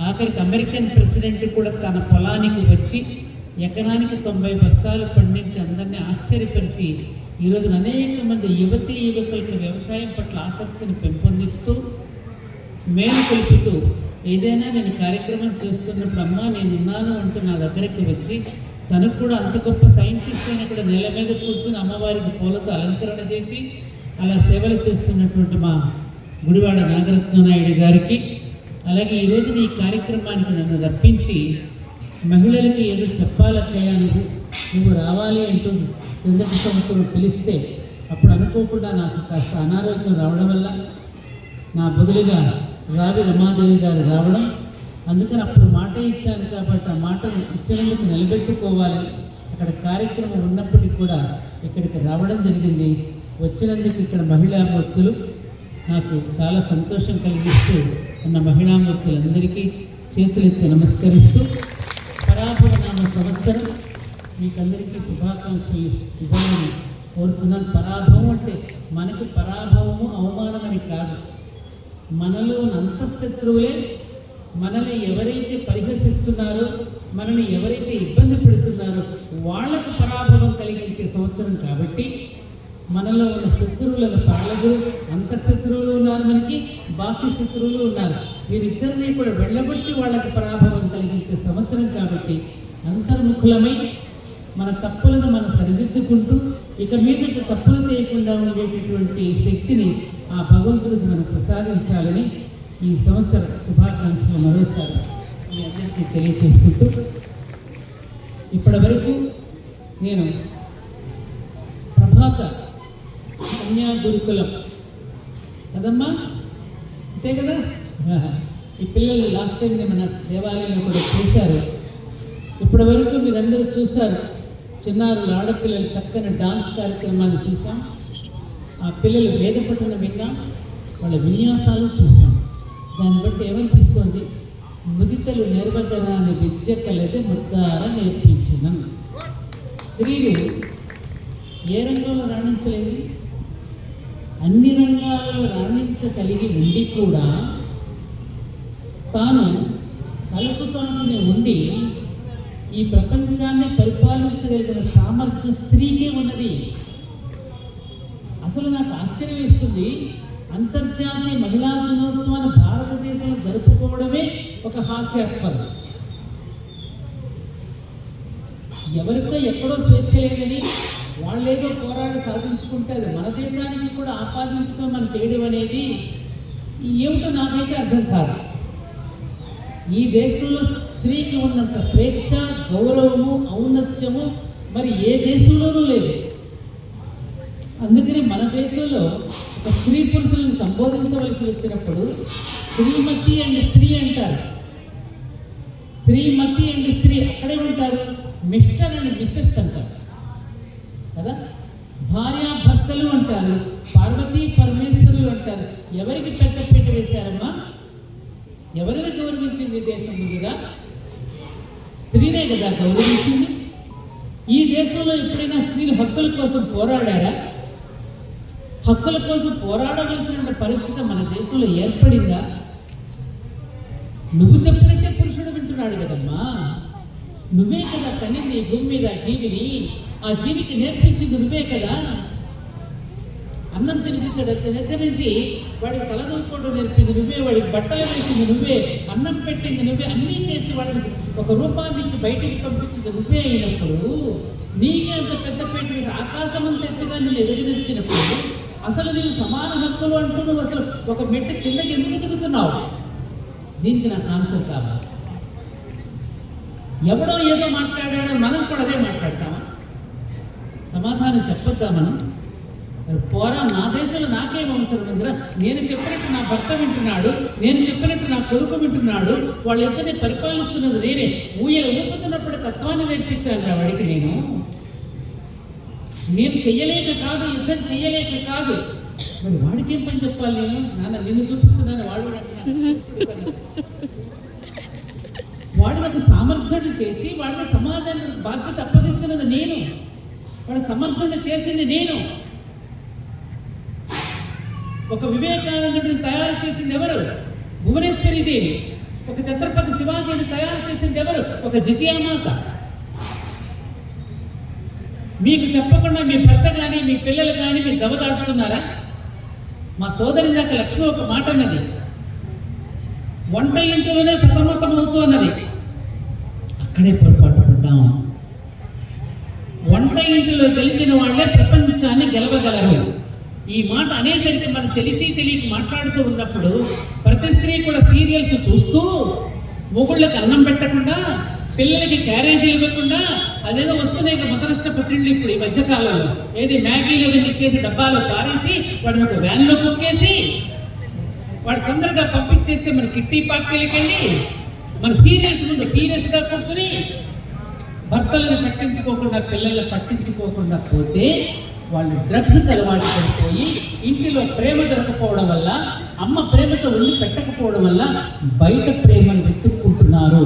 ఆఖరికి American president కూడా తన పొలానికి వచ్చి ఎకరానికి 90 బస్తాలు పండించి అందరినీ ఆశ్చర్యపరిచి ఈరోజు అనేక మంది యువకులకు వ్యవసాయం పట్ల ఆసక్తిని పెంపొందిస్తూ మేలు కలుపుతూ ఏదైనా నేను కార్యక్రమం చేస్తున్నప్పుడు అమ్మ నేనున్నాను అంటూ నా దగ్గరికి వచ్చి తనకు కూడా అంత గొప్ప సైంటిస్ట్ అయినా కూడా నేల మీద కూర్చుని అమ్మవారికి పూలతో అలంకరణ చేసి అలా సేవలు చేస్తున్నటువంటి మా గుడివాడ నాగరత్ననాయుడు గారికి, అలాగే ఈరోజు ఈ కార్యక్రమానికి నన్ను రప్పించి మహిళలకి ఏదో చెప్పాలక్కయ్యా నువ్వు రావాలి అంటూ క్రిందటి సంవత్సరం పిలిస్తే అప్పుడు అనుకోకుండా నాకు కాస్త అనారోగ్యం రావడం వల్ల నా బదులుగా రావి రమాదేవి గారు రావడం, అందుకని అప్పుడు మాట ఇచ్చాను కాబట్టి ఆ మాటను ఇచ్చినందుకు నిలబెట్టుకోవాలని అక్కడ కార్యక్రమం ఉన్నప్పటికీ కూడా ఇక్కడికి రావడం జరిగింది. వచ్చినందుకు ఇక్కడ మహిళామూర్తులు నాకు చాలా సంతోషం కలిగిస్తూ ఉన్న మహిళామూర్తులందరికీ చేతులెత్తి నమస్కరిస్తూ పరాభవనామ సంవత్సరం మీకందరికీ శుభాకాంక్షలు ఇవ్వాలని కోరుతున్నాను. పరాభవం అంటే మనకు పరాభవము అవమానమని కాదు, మనలో అంతఃశత్రువులే మనల్ని ఎవరైతే పరిహసిస్తున్నారో, మనల్ని ఎవరైతే ఇబ్బంది పెడుతున్నారో వాళ్లకు పరాభవం కలిగించే సంవత్సరం కాబట్టి మనలో ఉన్న శత్రువులను పాలగురు అంతఃశత్రువులు ఉన్నారు, మనకి బాకీ శత్రువులు ఉన్నారు. వీరిద్దరినీ కూడా వెళ్ళగొట్టి వాళ్ళకి పరాభవం కలిగించే సంవత్సరం కాబట్టి అంతర్ముఖులమై మన తప్పులను మనం సరిదిద్దుకుంటూ ఇక మీదట తప్పులు చేయకుండా ఉండేటటువంటి శక్తిని ఆ భగవంతుడికి మనం ప్రసాదించాలని ఈ సంవత్సర శుభాకాంక్షలు మరోసారి మీ అందరికీ తెలియచేసుకుంటూ, ఇప్పటి వరకు నేను ప్రభాత కన్యా గురుకులం కదమ్మా, అంతే కదా, ఈ పిల్లలు లాస్ట్ టైం మన దేవాలయంలో కూడా చేశారు. ఇప్పటి వరకు మీరందరూ చూశారు, చిన్నారులు ఆడపిల్లలు చక్కని డాన్స్ కార్యక్రమాన్ని చూసాం, ఆ పిల్లలు వేద పఠనం విన్నాం, వాళ్ళ విన్యాసాలు చూసాం. దాన్ని బట్టి ఏమనిపిస్తుంది, ముదితలు నేర్వగరాని విద్య కలది ముద్దార నేర్పించిన. స్త్రీలు ఏ రంగంలో రాణించలేదు, అన్ని రంగాలలో రాణించగలిగి ఉండి కూడా తాను కలుపుతోనే ఉండి ఈ ప్రపంచాన్ని పరిపాలించగలిగిన సామర్థ్యం స్త్రీకే ఉన్నది. అసలు నాకు ఆశ్చర్యం వేస్తుంది, అంతర్జాతీయ మహిళా దినోత్సవాన్ని భారతదేశంలో జరుపుకోవడమే ఒక హాస్యాస్పదం. ఎవరికో ఎక్కడో స్వేచ్ఛ లేదని వాళ్ళేదో పోరాడి సాధించుకుంటే అది మన దేశానికి కూడా ఆపాదించుకొని మనం చేయడం అనేది ఏమిటో నాకైతే అర్థం కాదు. ఈ దేశంలో స్త్రీకి ఉన్నంత స్వేచ్ఛ, గౌరవము, ఔన్నత్యము మరి ఏ దేశంలోనూ లేదు. అందుకని మన దేశంలో ఒక స్త్రీ పురుషులను సంబోధించవలసి వచ్చినప్పుడు శ్రీమతి అండ్ స్త్రీ అంటారు. శ్రీమతి అండ్ స్త్రీ అక్కడే ఉంటారు, మిస్టర్ అండ్ మిస్సెస్ అంటారు కదా, భార్యాభర్తలు అంటారు, పార్వతీ పరమేశ్వరులు అంటారు. ఎవరికి పెద్దపీట వేశారమ్మా, ఎవరిని గౌరవించింది దేశం? ముందుగా స్త్రీనే కదా గౌరవించింది. ఈ దేశంలో ఎప్పుడైనా స్త్రీలు హక్కుల కోసం పోరాడారా? హక్కుల కోసం పోరాడవలసిన పరిస్థితి మన దేశంలో ఏర్పడిందా? నువ్వు చెప్పినట్టే పురుషుడు వింటున్నాడు కదమ్మా, నువ్వే కదా కనింది భూమి మీద జీవిని, ఆ జీవికి నేర్పించింది నువ్వే కదా. అన్నం తినిపించడం దగ్గర నుంచి వాడికి తలదూకోవడం నేర్పింది నువ్వే, వాడికి బట్టలు వేసింది నువ్వే, అన్నం పెట్టింది నువ్వే, అన్నీ చేసి వాడిని ఒక రూపాన్ని ఇచ్చి బయటికి పంపించింది నువ్వే అయినప్పుడు నీకే అంత పెద్ద పేట వేసి ఆకాశం అంత ఎత్తుగా నువ్వు ఎదుగునిచ్చినప్పుడు అసలు నీవు సమాన హక్కులు అంటూ నువ్వు అసలు ఒక మెట్టు కిందకి ఎందుకు దిగుతున్నావు? దీనికి నాకు ఆన్సర్ కావాలి. ఎవడో ఏదో మాట్లాడాడో మనం కూడా అదే మాట్లాడతామా? సమాధానం చెప్పొద్దా మనం? పోరా, నా దేశంలో నాకేం అవసరం ఉందిరా, నేను చెప్పినట్టు నా భర్త వింటున్నాడు, నేను చెప్పినట్టు నా కొడుకు వింటున్నాడు, వాళ్ళిద్దరిని పరిపాలిస్తున్నది నేనే. ఊపుతున్నప్పుడు తత్వాన్ని నేర్పించాను వాడికి. నేను చెయ్యలేక కాదు, యుద్ధం చెయ్యలేక కాదు, మరి వాడికి ఏం పని చెప్పాలి? నేను నాన్న నిన్ను చూపిస్తున్నాను, వాడు నాకు సామర్థ్యం చేసి వాడిని సమాధానం బాధ్యత అప్పగిస్తున్నది నేను, వాడి సమర్థుడిని చేసింది నేను. ఒక వివేకానందుడిని తయారు చేసింది ఎవరు? భువనేశ్వరి దేవి. ఒక ఛత్రపతి శివాజీని తయారు చేసింది ఎవరు? ఒక జిజియామాత. మీకు చెప్పకుండా మీ భర్త కానీ మీ పిల్లలు కానీ మీరు జవదాడుతున్నారా? మా సోదరి దాకా లక్ష్మి ఒక మాట అన్నది, వంట ఇంటిలోనే సతమతం అవుతూ అన్నది. అక్కడే పొరపాటు పడ్డాం. వంట ఇంటిలో గెలిచిన వాళ్ళే ప్రపంచాన్ని గెలవగలరు. ఈ మాట అనేసరికి మనం తెలిసి తెలియక మాట్లాడుతూ ఉన్నప్పుడు ప్రతి స్త్రీ కూడా సీరియల్స్ చూస్తూ మొగుళ్ళకి అన్నం పెట్టకుండా, పిల్లలకి క్యారేజీలు ఇవ్వకుండా, అదేదో వస్తున్నాయి మొదలష్ట పత్రికలు ఇప్పుడు ఈ మధ్యకాలంలో, ఏది మ్యాగీలో ఇచ్చేసి డబ్బాలో పారేసి వాడిని ఒక వ్యాన్లో కుక్కేసి వాడు తొందరగా పంపించేస్తే మన కిట్టి పార్టీలకి వెళ్ళి మన సీరియల్స్ ముందు సీరియస్గా కూర్చుని భర్తలను పట్టించుకోకుండా, పిల్లల్ని పట్టించుకోకుండా పోతే వాళ్ళు డ్రగ్స్కి అలవాటు పడిపోయి ఇంటిలో ప్రేమ దొరకపోవడం వల్ల, అమ్మ ప్రేమతో ఉండి పెట్టకపోవడం వల్ల బయట ప్రేమను వెతుక్కుంటున్నారు.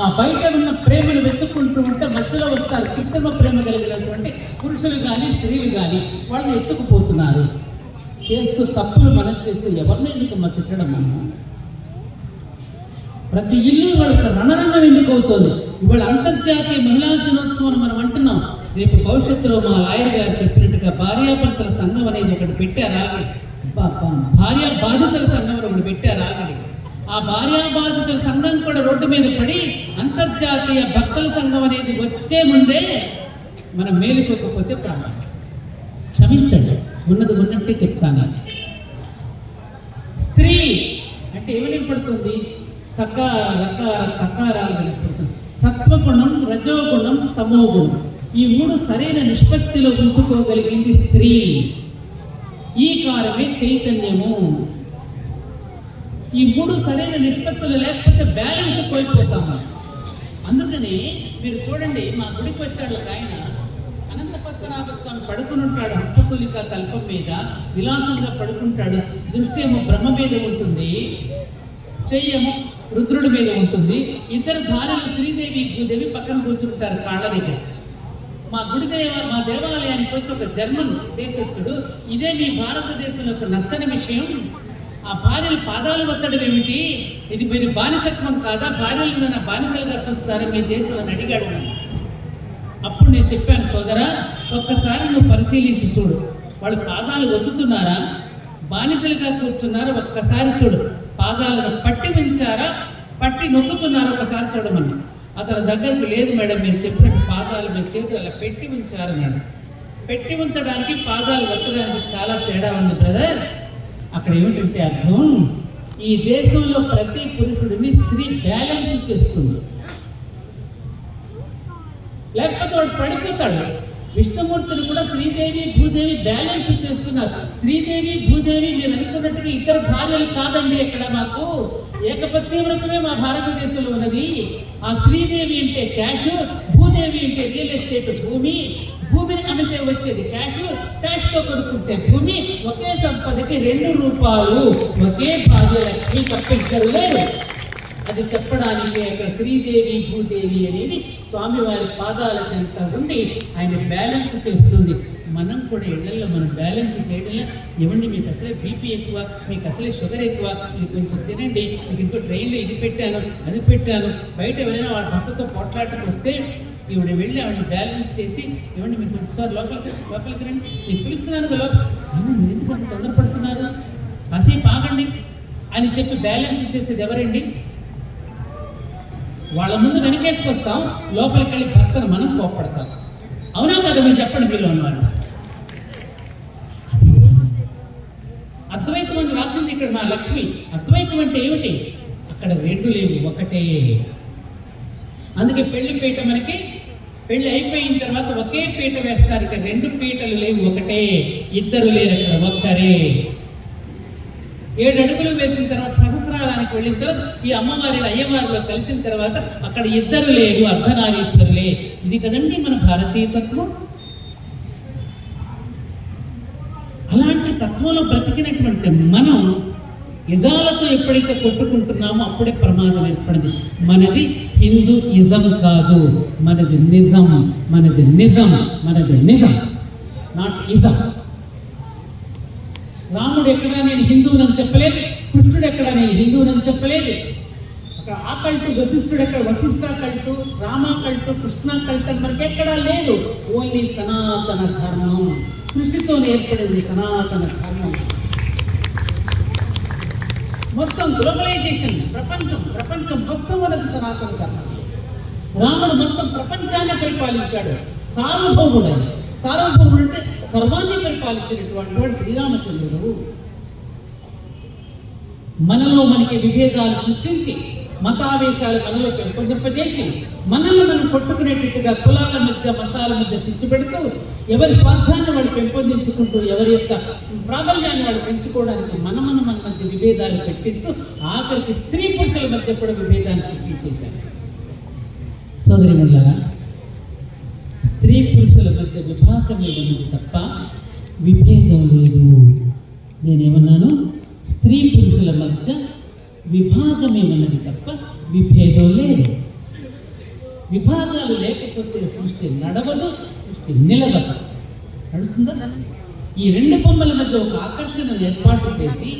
ఆ బయట ఉన్న ప్రేమను వెతుక్కుంటూ ఉంటే మధ్యలో వస్తారు కృత్రిమ ప్రేమ కలిగినటువంటి పురుషులు కానీ స్త్రీలు కానీ, వాళ్ళని ఎత్తుకుపోతున్నారు. చేస్తూ తప్పులు మనం చేస్తూ ఎవరిని ఎందుకు తిట్టడం? మనం ప్రతి ఇల్లు వాళ్ళకి రణరంగం ఎందుకు అవుతుంది? ఇవాళ అంతర్జాతీయ మహిళా దినోత్సవం మనం అంటున్నాం. రేపు భవిష్యత్తులో మా లాయర్ గారు చెప్పినట్టుగా భార్యాభర్తల సంఘం అనేది ఒకటి పెట్టారు ఆల్రెడీ. భార్యా బాధితుల సంఘం ఒకటి పెట్టారు ఆల్రెడీ. ఆ భార్యా బాధితుల సంఘం కూడా రోడ్డు మీద పడి అంతర్జాతీయ భర్తల సంఘం అనేది వచ్చే ముందే మనం మేలుకోకపోతే ప్రమాదం. క్షమించండి, ఉన్నది ఉన్నట్టే చెప్తాను. స్త్రీ అంటే ఏమని పడుతుంది? సకార రకార తకారాలు వినపడుతుంది. సత్వగుణం, రజోగుణం, తమోగుణం, ఈ మూడు సరైన నిష్పత్తిలో ఉంచుకోగలిగింది స్త్రీ. ఈ కారమే చైతన్యము. ఈ మూడు సరైన నిష్పత్తులు లేకపోతే బ్యాలెన్స్ కోల్పోతాము. అందుకని మీరు చూడండి, మా గుడికి వచ్చాడు ఒక ఆయన, అనంత పద్మనాభ స్వామి పడుకుని ఉంటాడు హంసతులిక కల్పం మీద, విలాసంగా పడుకుంటాడు. దృష్టి ఏమో బ్రహ్మ మీద ఉంటుంది, చెయ్యేమో రుద్రుడి మీద ఉంటుంది. ఇద్దరు భార్యలు శ్రీదేవి భూదేవి పక్కన కూర్చుంటారు కాళ్ళ దగ్గర. మా దేవాలయానికి వచ్చి ఒక జర్మన్ దేశస్థుడు, ఇదే మీ భారతదేశంలో ఒక నచ్చని విషయం, ఆ భార్యలు పాదాలు వత్తడం ఏమిటి? ఇది మీరు బానిసత్వం కాదా? భార్యలు నన్ను బానిసలుగా చూస్తారా మీ దేశంలో అని అడిగాడు. అప్పుడు నేను చెప్పాను, సోదరా ఒక్కసారి నువ్వు పరిశీలించి చూడు, వాళ్ళు పాదాలు వత్తుతున్నారా, బానిసలుగా కూర్చున్నారా? ఒక్కసారి చూడు, పాదాలను పట్టి ఉంచారా, పట్టి నొక్కుతున్నారా? ఒకసారి చూడమని. అతని దగ్గరకు లేదు మేడం, మీరు చెప్పినట్టు పాదాలు మీ చేతులు అలా పెట్టి ఉంచారన్నాడు. పెట్టి ఉంచడానికి పాదాలు వత్తడానికి చాలా తేడా ఉంది బ్రదర్. అక్కడ ఏమిటంటే అర్థం, ఈ దేశంలో ప్రతి పురుషుడిని స్త్రీ బ్యాలెన్స్ చేస్తుంది, లేకపోతే వాడు పడిపోతాడు. విష్ణుమూర్తిని కూడా శ్రీదేవి భూదేవి బ్యాలెన్స్ చేస్తున్నారు. శ్రీదేవి భూదేవి మేము అనుకున్నట్టుగా ఇద్దరు భార్యలు కాదండి. ఇక్కడ మాకు ఏకపత్ని వ్రతమే మా భారతదేశంలో ఉన్నది. ఆ శ్రీదేవి అంటే క్యాష్, భూదేవి అంటే రియల్ ఎస్టేట్ భూమిని అమితే వచ్చేది క్యాష్, క్యాష్తో కొనుక్కుంటే భూమి. ఒకే సంపదకి 2 రూపాయలు, ఒకే భార్య లక్ష్మి తప్పించరు లేదు. అది చెప్పడానికి అక్కడ శ్రీదేవి భూదేవి అనేది స్వామివారి పాదాల చెంత ఉండి ఆయన బ్యాలెన్స్ చేస్తుంది. మనం కూడా ఇళ్లలో మనం బ్యాలెన్స్ చేయడంలో, ఏమండి మీకు అసలే బీపీ ఎక్కువ, మీకు అసలే షుగర్ ఎక్కువ, ఇది కొంచెం తినండి, మీకు ఇంకో ట్రైన్లో ఇది పెట్టాను అది పెట్టాను, బయట వెళ్ళినా వాడి భర్తతో పోట్లాటకు వస్తే ఈవిడ వెళ్ళి ఆవిడ బ్యాలెన్స్ చేసి, ఏమండి మీరు కొంచెం సార్ లోపలికి రండి, నేను పిలుస్తున్నాను లోపల, మీరు ఎందుకు అంత తొందరపడుతున్నారు, కాసేపు ఆగండి అని చెప్పి బ్యాలెన్స్ చేసేది ఎవరండి? వాళ్ళ ముందు వెనకేసుకొస్తాం, లోపలికి వెళ్ళి భర్తను మనం కోప్పడతాం. అవునా కదా? మీరు చెప్పండి, మీరు అన్నారు. అద్వైతం అని రాసింది ఇక్కడ మా లక్ష్మి. అద్వైతం అంటే ఏమిటి? అక్కడ 2 లేవు, ఒకటే. అందుకే పెళ్లి పీట మనకి పెళ్లి అయిపోయిన తర్వాత ఒకే పీట వేస్తారు. ఇక్కడ 2 పీటలు లేవు, ఒకటే. ఇద్దరు లేరు, అక్కడ ఒక్కరే. 7 అడుగులు వేసిన తర్వాత సహస్రారానికి వెళ్ళిన తర్వాత ఈ అమ్మవారి అయ్యవారిలో కలిసిన తర్వాత అక్కడ ఇద్దరు లేరు, అర్ధనారీశ్వరులే. ఇది కదండి మన భారతీయ తత్వం. అలాంటి తత్వంలో బ్రతికినటువంటి మనం యజాలతో ఎప్పుడైతే కొట్టుకుంటున్నామో అప్పుడే ప్రమాదం ఏర్పడింది. మనది హిందూ ఇజం కాదు, మనది నిజం, మనది నిజం, మనది నిజం, నాట్ ఇజం. రాముడు ఎక్కడా నేను హిందువునని చెప్పలేదు, కృష్ణుడు ఎక్కడ నేను హిందువునని చెప్పలేదు. అక్కడ ఆ కల్టు వశిష్ఠుడు ఎక్కడ వశిష్ఠ కల్టు, రామ కల్టు, కృష్ణ కల్టు అని మనకి ఎక్కడా లేదు. ఓన్లీ సనాతన ధర్మం, సృష్టితో ఏర్పడింది సనాతన ధర్మం. మొత్తం గ్లోబలైజేషన్, ప్రపంచం మొత్తం మనకు సనాతన ధర్మం. రాముడు మొత్తం ప్రపంచాన్ని పరిపాలించాడు. సార్వభౌముడు అంటే సర్వాన్ని పరిపాలించినటువంటి వాడు శ్రీరామచంద్రుడు. మనలో మనకి విభేదాలు సృష్టించి, మతావేశాలు మనలో పెంపొందింపజేసి, మనల్ని మనం కొట్టుకునేటట్టుగా కులాల మధ్య, మతాల మధ్య చిచ్చు పెడుతూ, ఎవరి స్వార్థాన్ని వాళ్ళు పెంపొందించుకుంటూ, ఎవరి యొక్క ప్రాబల్యాన్ని వాళ్ళు పెంచుకోవడానికి మన మధ్య విభేదాలు పెట్టిస్తూ, ఆఖరికి స్త్రీ పురుషుల మధ్య కూడా విభేదాలు సృష్టించేశారు. సోదరిమణులారా, స్త్రీ పురుషుల మధ్య విభాగమే ఉన్నది తప్ప విభేదం లేదు. నేనేమన్నాను? స్త్రీ పురుషుల మధ్య విభాగమే ఉన్నది తప్ప విభేదం లేదు. విభాగాలు లేకపోతే సృష్టి నడవదు, సృష్టి నిలవదు. నడుస్తుందా? ఈ రెండు బొమ్మల మధ్య ఒక ఆకర్షణ ఏర్పాటు చేసి